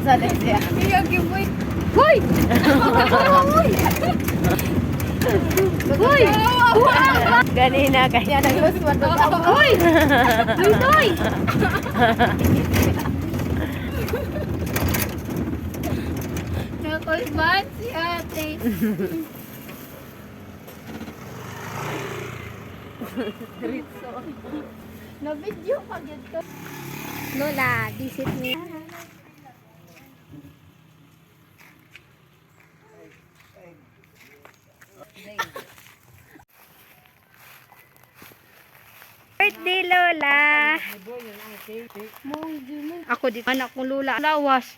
Salah siya. Iya, giveaway. Hoy! Hoy! Ganina kaya nag-uswan na ako. Hoy! Hoy! Nakulban si ate. Na-video pa gito. Lola, visit me. Birthday, Lola! Ako di anak kong lula. Lawas.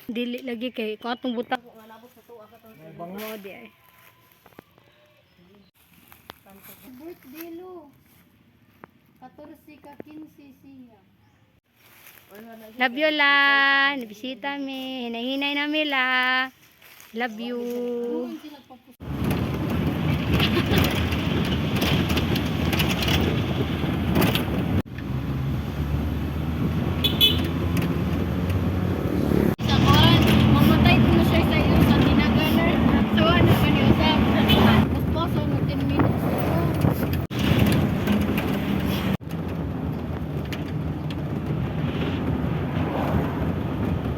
Dili lagi kay katong butang. Oo, di ay. Birthday lo. 14 ka 15 siya. Love you, La. Nabisita mi. Hinay-hinay na mi, La. Love you. Sa kon, mamatay ko na siya sa iyo sa tinaganer. So, ano pa niyo sa? Tapos, so, 10 minutes.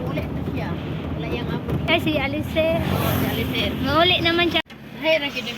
Uli na siya. Wala yung abo. Ay, si Alice. Si Alice. Mauli naman siya. Hay, ra gid